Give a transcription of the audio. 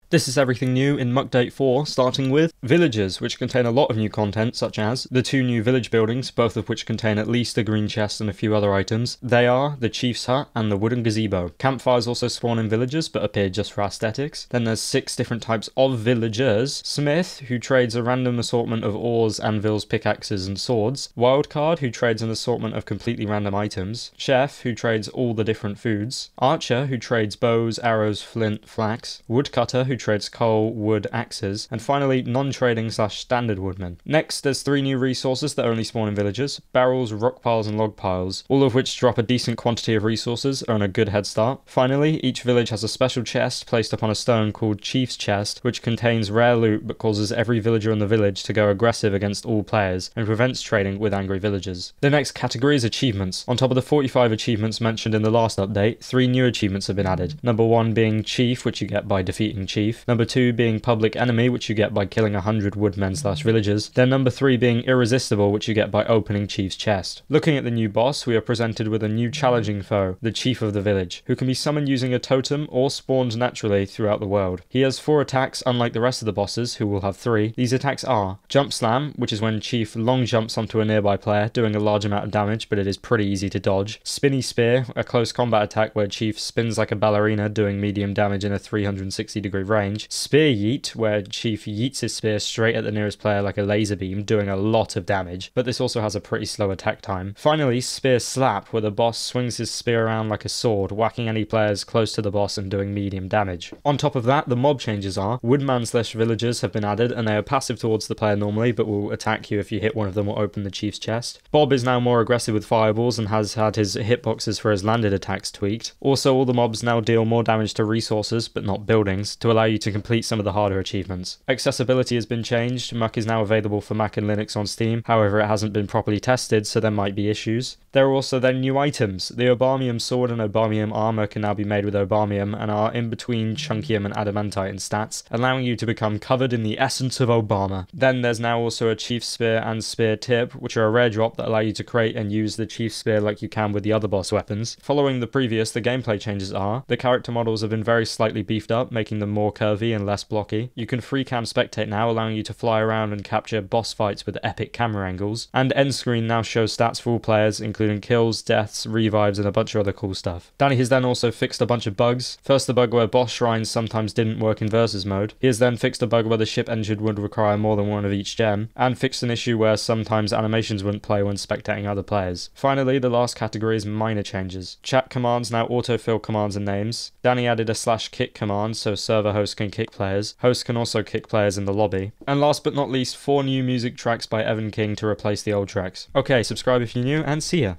This is everything new in Update 4, starting with Villages, which contain a lot of new content, such as the 2 new village buildings, both of which contain at least a green chest and a few other items. They are the Chief's Hut and the Wooden Gazebo. Campfires also spawn in villages, but appear just for aesthetics. Then there's 6 different types of villagers. Smith, who trades a random assortment of ores, anvils, pickaxes, and swords. Wildcard, who trades an assortment of completely random items. Chef, who trades all the different foods. Archer, who trades bows, arrows, flint, flax. Woodcutter, who trades coal, wood, axes, and finally non-trading / standard woodmen. Next, there's 3 new resources that only spawn in villages: barrels, rock piles, and log piles, all of which drop a decent quantity of resources and a good head start. Finally, each village has a special chest placed upon a stone called Chief's Chest, which contains rare loot but causes every villager in the village to go aggressive against all players and prevents trading with angry villagers. The next category is achievements. On top of the 45 achievements mentioned in the last update, 3 new achievements have been added. Number 1 being Chief, which you get by defeating Chief. Number 2 being Public Enemy, which you get by killing 100 woodmen / villagers. Then number 3 being Irresistible, which you get by opening Chief's chest. Looking at the new boss, we are presented with a new challenging foe, the Chief of the Village, who can be summoned using a totem or spawned naturally throughout the world. He has 4 attacks, unlike the rest of the bosses, who will have 3. These attacks are Jump Slam, which is when Chief long jumps onto a nearby player, doing a large amount of damage, but it is pretty easy to dodge. Spinny Spear, a close combat attack where Chief spins like a ballerina, doing medium damage in a 360-degree range. Spear Yeet, where Chief yeets his spear straight at the nearest player like a laser beam, doing a lot of damage, but this also has a pretty slow attack time. Finally, Spear Slap, where the boss swings his spear around like a sword, whacking any players close to the boss and doing medium damage. On top of that, the mob changes are Woodman / villagers have been added, and they are passive towards the player normally, but will attack you if you hit one of them or open the Chief's chest. Bob is now more aggressive with fireballs and has had his hitboxes for his landed attacks tweaked. Also, all the mobs now deal more damage to resources, but not buildings, to allow you to complete some of the harder achievements. Accessibility has been changed. Muck is now available for Mac and Linux on Steam, however it hasn't been properly tested, so there might be issues. There are also then new items. The Obamium sword and Obamium armor can now be made with Obamium and are in between Chunkium and Adamantite in stats, allowing you to become covered in the essence of Obama. Then there's now also a Chief Spear and Spear Tip, which are a rare drop that allow you to create and use the Chief Spear like you can with the other boss weapons. Following the previous, the gameplay changes are: the character models have been very slightly beefed up, making them more curvy and less blocky. You can free cam spectate now, allowing you to fly around and capture boss fights with epic camera angles. And end screen now shows stats for all players, including kills, deaths, revives, and a bunch of other cool stuff. Dani has then also fixed a bunch of bugs. First, the bug where boss shrines sometimes didn't work in versus mode. He has then fixed a bug where the ship engine would require more than one of each gem, and fixed an issue where sometimes animations wouldn't play when spectating other players. Finally, the last category is minor changes. Chat commands now autofill commands and names. Dani added a /kick command so server hosts can kick players. Hosts can also kick players in the lobby. And last but not least, 4 new music tracks by Evan King to replace the old tracks. Okay, subscribe if you're new, and see ya!